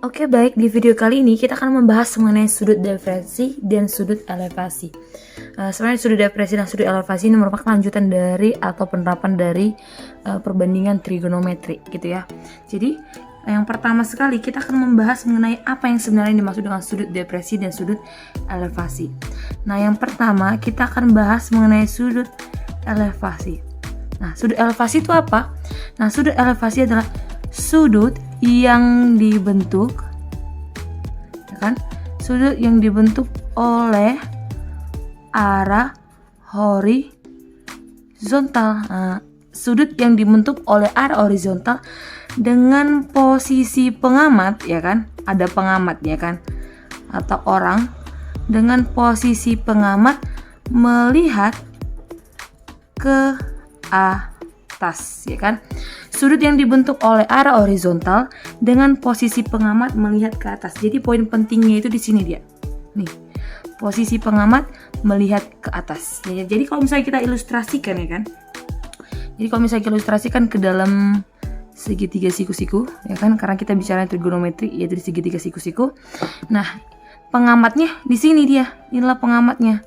Oke, baik, di video kali ini kita akan membahas mengenai sudut depresi dan sudut elevasi. Sebenarnya sudut depresi dan sudut elevasi ini merupakan lanjutan dari atau penerapan dari perbandingan trigonometri gitu ya. Jadi yang pertama sekali kita akan membahas mengenai apa yang sebenarnya dimaksud dengan sudut depresi dan sudut elevasi. Nah, yang pertama kita akan bahas mengenai sudut elevasi. Nah, sudut elevasi itu apa? Nah, sudut elevasi adalah sudut yang dibentuk, ya kan? Sudut yang dibentuk oleh arah horizontal. Nah, sudut yang dibentuk oleh arah horizontal dengan posisi pengamat, ya kan? Ada pengamat, ya kan? Atau orang dengan posisi pengamat melihat ke atas, ya kan? Sudut yang dibentuk oleh arah horizontal dengan posisi pengamat melihat ke atas. Jadi poin pentingnya itu di sini dia. Nih, posisi pengamat melihat ke atas. Ya, jadi kalau misalnya kita ilustrasikan, ya kan? Jadi kalau misalnya kita ilustrasikan ke dalam segitiga siku-siku, ya kan? Karena kita bicara trigonometri, yaitu di segitiga siku-siku. Nah, pengamatnya di sini dia. Inilah pengamatnya.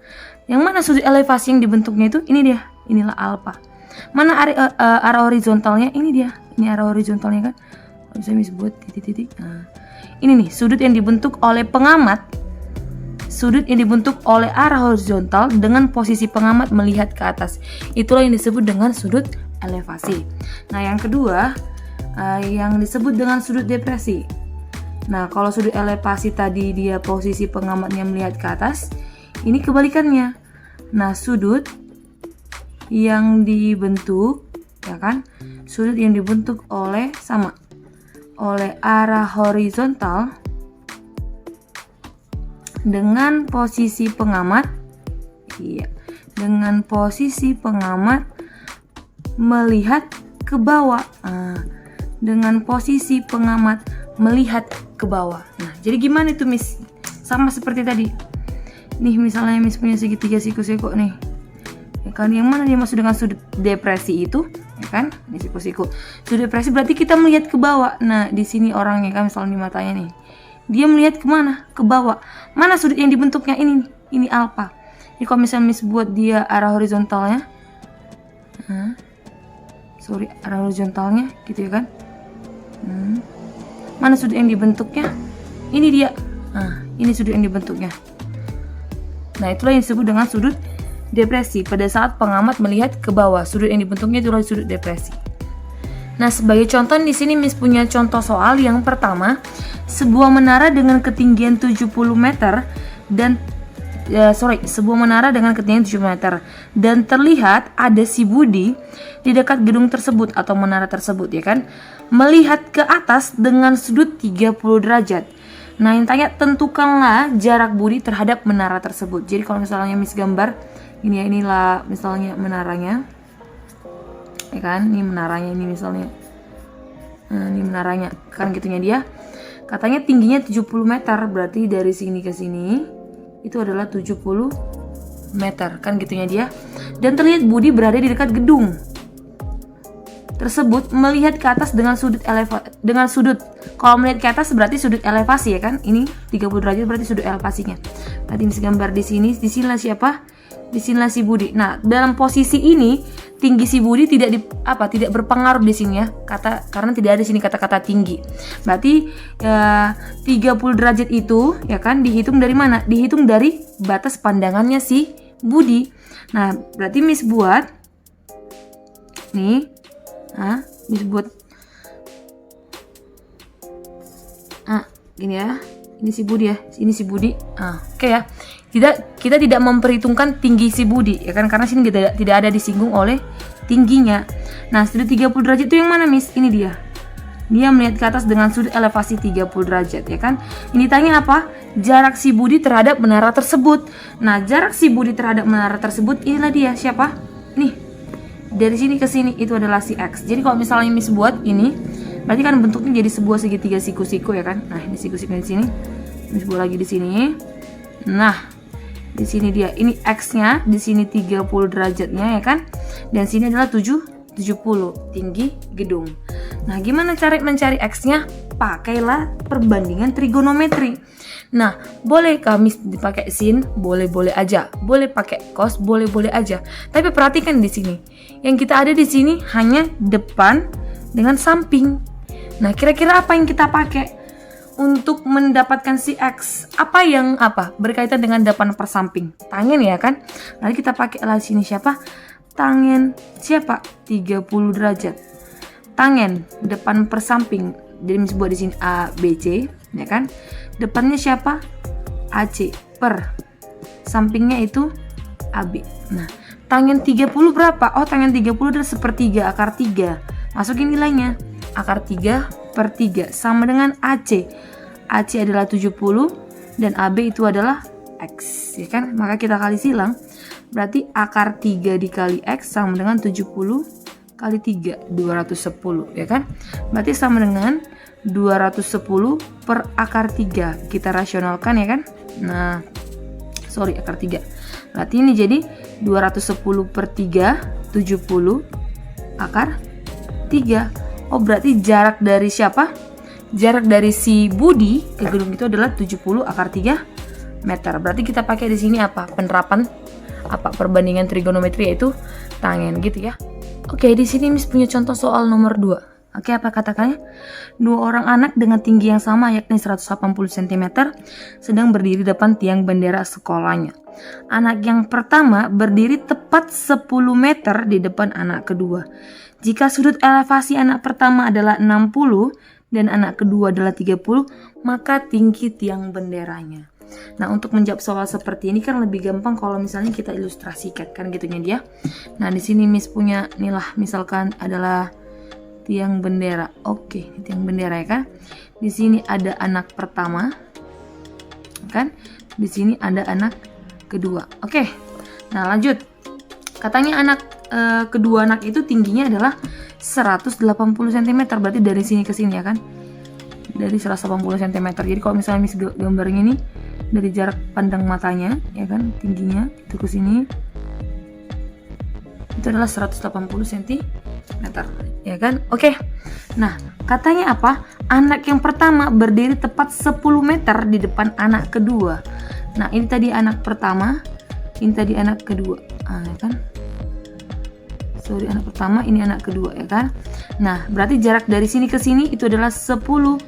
Yang mana sudut elevasi yang dibentuknya itu? Ini dia. Inilah alfa. Mana arah horizontalnya? Ini dia. Ini arah horizontalnya kan. Kalau bisa disebut titik-titik. Nah, ini nih sudut yang dibentuk oleh pengamat. Sudut yang dibentuk oleh arah horizontal dengan posisi pengamat melihat ke atas. Itulah yang disebut dengan sudut elevasi. Nah, yang kedua yang disebut dengan sudut depresi. Nah, kalau sudut elevasi tadi dia posisi pengamatnya melihat ke atas, ini kebalikannya. Nah, sudut yang dibentuk, ya kan, sudut yang dibentuk oleh arah horizontal dengan posisi pengamat, dengan posisi pengamat melihat ke bawah. Dengan posisi pengamat melihat ke bawah. Nah, jadi gimana itu, Miss? Sama seperti tadi. Nih, misalnya Miss punya segitiga siku-siku nih. Ya kan, yang mana dia masuk dengan sudut depresi itu, ya kan? Ini siku-siku. Sudut depresi berarti kita melihat ke bawah. Nah, di sini orangnya kan misalnya di matanya nih. Dia melihat kemana? Ke bawah. Mana sudut yang dibentuknya ini? Ini alfa. Jadi kalau misalnya Miss buat dia arah horizontalnya, arah horizontalnya gitu ya kan? Mana sudut yang dibentuknya? Ini dia. Nah, ini sudut yang dibentuknya. Nah, itulah yang disebut dengan sudut depresi pada saat pengamat melihat ke bawah. Sudut yang dibentuknya itulah sudut depresi. Nah, sebagai contoh di sini Miss punya contoh soal yang pertama, sebuah menara dengan ketinggian 70 meter dan sebuah menara dengan ketinggian 70 meter dan terlihat ada si Budi di dekat gedung tersebut atau menara tersebut, ya kan, melihat ke atas dengan sudut 30 derajat. Nah, yang tanya, tentukanlah jarak Budi terhadap menara tersebut. Jadi kalau misalnya Miss gambar ini ya, inilah misalnya menaranya, ya kan, ini menaranya, ini misalnya, nah, ini menaranya kan gitunya dia. Katanya tingginya 70 meter, berarti dari sini ke sini itu adalah 70 meter, kan gitunya dia. Dan terlihat Budi berada di dekat gedung tersebut melihat ke atas dengan sudut kalau melihat ke atas berarti sudut elevasi, ya kan. Ini 30 derajat berarti sudut elevasinya. Berarti Miss gambar di sini, di sinilah siapa? Di sinilah si Budi. Nah, dalam posisi ini tinggi si Budi tidak berpengaruh di sini ya, karena tidak ada di sini kata-kata tinggi. Berarti 30 derajat itu, ya kan, dihitung dari mana? Dihitung dari batas pandangannya si Budi. Nah, berarti Miss buat nih, Miss buat gini ya. Ini si Budi ya, ini si Budi. Oke ya. Kita tidak memperhitungkan tinggi si Budi, ya kan, karena sini tidak ada disinggung oleh tingginya. Nah, sudut 30 derajat itu yang mana, Miss? Ini dia. Dia melihat ke atas dengan sudut elevasi 30 derajat, ya kan. Ini tanya apa? Jarak si Budi terhadap menara tersebut. Nah, jarak si Budi terhadap menara tersebut inilah dia. Siapa? Nih. Dari sini ke sini itu adalah si X. Jadi kalau misalnya Miss buat ini, berarti kan bentuknya jadi sebuah segitiga siku-siku, ya kan. Nah, ini siku-siku di sini. Miss buat lagi di sini. Nah, di sini dia, ini X-nya, di sini 30 derajatnya, ya kan. Dan sini adalah 70 tinggi gedung. Nah, gimana cara mencari X-nya? pakailah perbandingan trigonometri. Nah, boleh kami dipakai sin, boleh-boleh aja. Boleh pakai cos, boleh-boleh aja. Tapi perhatikan di sini. Yang kita ada di sini hanya depan dengan samping. Nah, kira-kira apa yang kita pakai untuk mendapatkan si X? Apa berkaitan dengan depan per samping? Tangen ya kan? Lalu kita pakai lah sini siapa? Tangen siapa? 30 derajat. Tangen depan per samping. Jadi misal buat di sini A, B, C, ya kan? Depannya siapa? AC per sampingnya itu AB. Nah, tangen 30 berapa? Oh, tangen 30 adalah sepertiga akar 3. Masukin nilainya. Akar 3 per 3 sama dengan AC. AC adalah 70 dan AB itu adalah X, ya kan? Maka kita kali silang. Berarti akar 3 dikali X sama dengan 70 kali 3, 210, ya kan? Berarti sama dengan 210 per akar 3. Kita rasionalkan ya kan? Nah, akar 3. Berarti ini jadi 210 per 3, 70 akar 3. Oh, berarti jarak dari siapa? Jarak dari si Budi ke gedung itu adalah 70 akar 3 meter. Berarti kita pakai di sini apa? Penerapan perbandingan trigonometri, yaitu tangen gitu ya. Oke, di sini Miss punya contoh soal nomor 2. Oke, apa katakannya? 2 orang anak dengan tinggi yang sama yakni 180 cm sedang berdiri depan tiang bendera sekolahnya. Anak yang pertama berdiri tepat 10 meter di depan anak kedua. Jika sudut elevasi anak pertama adalah 60 dan anak kedua adalah 30, maka tinggi tiang benderanya. Nah, untuk menjawab soal seperti ini kan lebih gampang kalau misalnya kita ilustrasikan kan gitunya dia. Nah, di sini Miss punya inilah misalkan adalah tiang bendera. Oke, tiang bendera ya kan. Di sini ada anak pertama. Kan? Di sini ada anak kedua. Oke. Nah, lanjut. Katanya anak kedua anak itu tingginya adalah 180 cm. Berarti dari sini ke sini ya kan. Dari 180 cm. Jadi kalau misalnya Miss gambarnya ini dari jarak pandang matanya ya kan, tingginya itu ke sini itu adalah 180 cm ya kan. Oke. Nah, katanya apa? Anak yang pertama berdiri tepat 10 meter di depan anak kedua. Nah, ini tadi anak pertama, ini tadi anak kedua. Ya kan? Anak pertama, ini anak kedua ya kan. Nah, berarti jarak dari sini ke sini itu adalah 10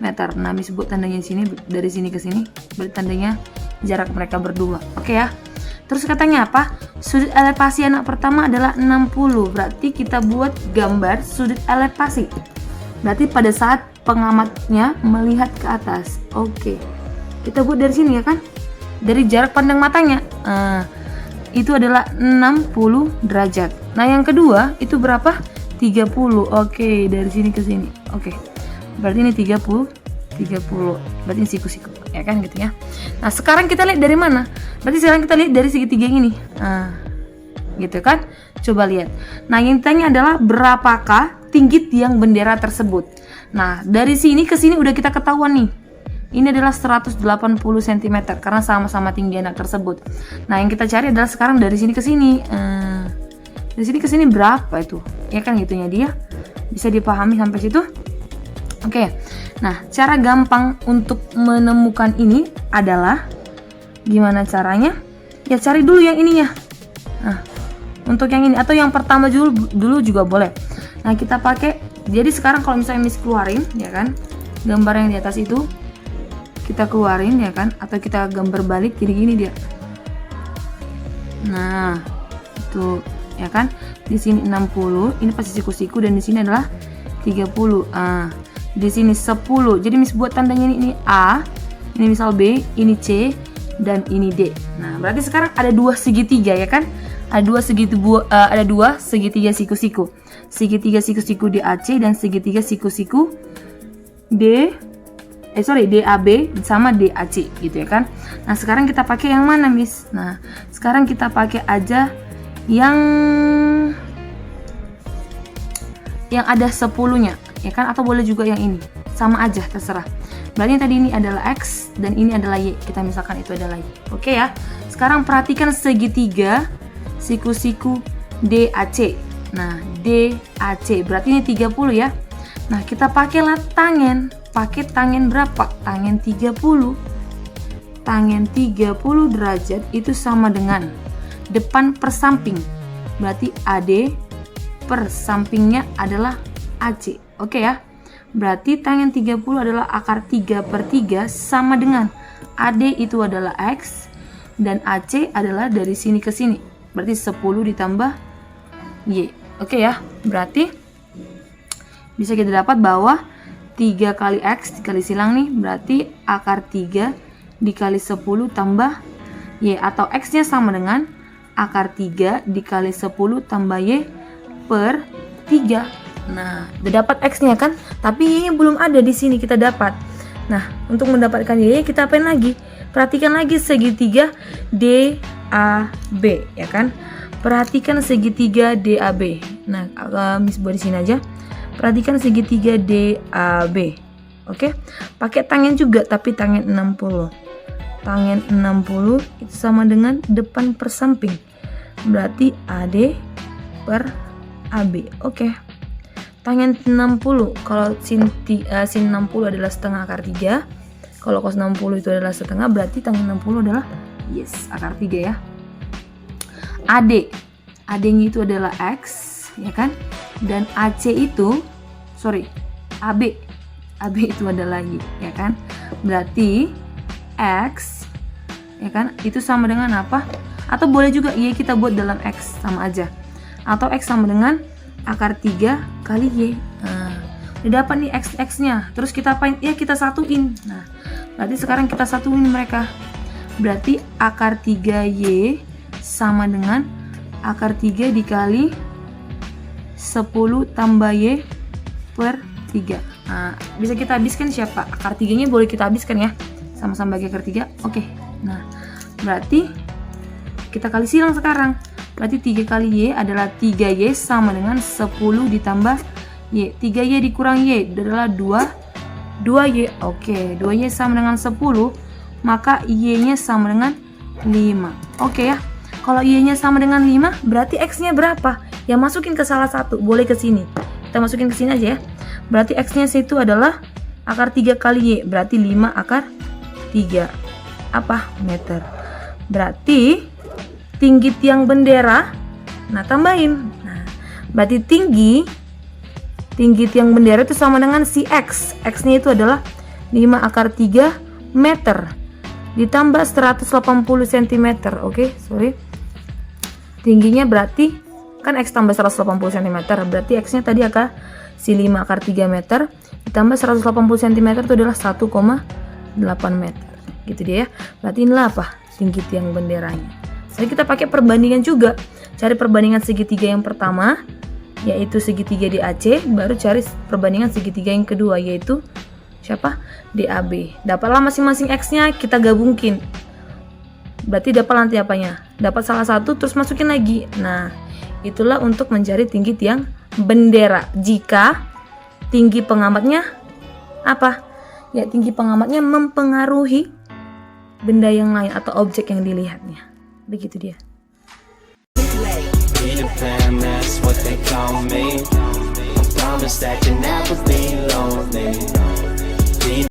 meter. Nah, disebut tandanya di sini, dari sini ke sini berarti tandanya jarak mereka berdua. Oke ya. Terus katanya apa? Sudut elevasi anak pertama adalah 60. Berarti kita buat gambar sudut elevasi. Berarti pada saat pengamatnya melihat ke atas. Oke. Kita buat dari sini ya kan? Dari jarak pandang matanya. Itu adalah 60 derajat. Nah, yang kedua itu berapa? 30. Oke, dari sini ke sini. Oke. Berarti ini 30. Berarti ini siku-siku, ya kan gitu ya. Nah, sekarang kita lihat dari mana? Berarti sekarang kita lihat dari segitiga yang ini. Gitu kan? Coba lihat. Nah, yang ditanya adalah berapakah tinggi tiang bendera tersebut? Nah, dari sini ke sini udah kita ketahuan nih. Ini adalah 180 cm karena sama-sama tinggi anak tersebut. Nah, yang kita cari adalah sekarang dari sini ke sini. Dari sini ke sini berapa itu? Ya kan gitunya dia. Bisa dipahami sampai situ? Oke. Nah, cara gampang untuk menemukan ini adalah gimana caranya? Ya cari dulu yang ininya. Nah, untuk yang ini atau yang pertama dulu juga boleh. Nah, kita pakai. Jadi sekarang kalau misalnya Miss keluarin, ya kan, gambar yang di atas itu kita keluarin ya kan, atau kita gambar balik jadi gini dia. Nah, itu ya kan. Di sini 60, ini pasti siku-siku dan di sini adalah 30. Di sini 10. Jadi Miss buat tandanya ini A, ini misal B, ini C dan ini D. Nah, berarti sekarang ada dua segitiga ya kan? Ada dua segitiga siku-siku. Segitiga siku-siku DAC dan segitiga siku-siku DAB sama DAC gitu ya kan. Nah, sekarang kita pakai yang mana, Miss? Nah, sekarang kita pakai aja yang ada 10-nya ya kan, atau boleh juga yang ini. Sama aja, terserah. Berarti tadi ini adalah X dan ini adalah Y. Kita misalkan itu adalah Y. Oke ya. Sekarang perhatikan segitiga siku-siku DAC. Nah, DAC berarti ini 30 ya. Nah, kita pakailah tangen. pakai tangen berapa? Tangen 30. Tangen 30 derajat itu sama dengan depan per samping. Berarti AD per sampingnya adalah AC. Oke ya. Berarti tangen 30 adalah akar 3 per 3 sama dengan AD itu adalah X dan AC adalah dari sini ke sini. Berarti 10 ditambah Y. Oke ya. Berarti bisa kita dapat bahwa 3 kali X dikali silang nih berarti akar 3 dikali 10 tambah Y, atau X nya sama dengan akar 3 dikali 10 tambah Y per 3. Nah, udah dapat X nya kan, tapi Y nya belum ada di sini kita dapat. Nah, untuk mendapatkan Y kita apain lagi? Perhatikan lagi segitiga DAB ya kan. Perhatikan segitiga DAB. Nah, Miss buat di sini aja. Perhatikan segitiga DAB. Oke. Pakai tangen juga tapi tangen 60. Tangen 60 itu sama dengan depan per samping. Berarti AD per AB. Oke. Tangen 60 kalau sin 60 adalah setengah akar 3. Kalau cos 60 itu adalah setengah, berarti tangen 60 adalah yes, akar 3 ya. AD. AD-nya itu adalah X, ya kan? Dan AC itu AB. AB itu adalah Y, ya kan? Berarti X, ya kan? Itu sama dengan apa? Atau boleh juga Y kita buat dalam X, sama aja. Atau X sama dengan akar 3 kali Y. Nah, udah dapat nih X-nya. Terus kita apain? Ya kita satuin. Nah, berarti sekarang kita satuin mereka. Berarti akar 3Y sama dengan akar 3 dikali 10 tambah Y per 3. Nah, bisa kita habiskan siapa? Akar 3-nya boleh kita habiskan ya. Sama-sama bagi akar 3. Oke. Nah, berarti kita kali silang sekarang. Berarti 3 kali Y adalah 3Y sama dengan 10 ditambah Y. 3Y dikurang Y adalah 2Y. Oke, 2Y sama dengan 10, maka Y-nya sama dengan 5. Oke ya. Kalau Y-nya sama dengan 5, berarti X-nya berapa? Ya masukin ke salah satu, boleh ke sini. Kita masukin ke sini aja ya. Berarti X-nya situ adalah akar 3 kali Y, berarti 5 akar 3 meter. Berarti tinggi tiang bendera, nah tambahin. Nah, berarti tinggi tiang bendera itu sama dengan si X. X-nya itu adalah 5 akar 3 meter ditambah 180 cm. Oke, sorry. Tingginya berarti kan X tambah 180 cm. Berarti X-nya tadi akar si 5 akar 3 meter ditambah 180 cm itu adalah 1,8 meter. Gitu dia ya. Berarti inilah apa? Tinggi tiang benderanya. Jadi kita pakai perbandingan juga. Cari perbandingan segitiga yang pertama, yaitu segitiga DAC, baru cari perbandingan segitiga yang kedua, yaitu siapa? DAB. Dapatlah masing-masing X-nya, kita gabungin. Berarti dapat nanti apanya? Dapat salah satu terus masukin lagi. Nah, itulah untuk mencari tinggi tiang bendera. Jika tinggi pengamatnya apa? Ya, tinggi pengamatnya mempengaruhi benda yang lain atau objek yang dilihatnya. Begitu dia. Peter Pan, that's what they call me. I promise that you'll never be lonely.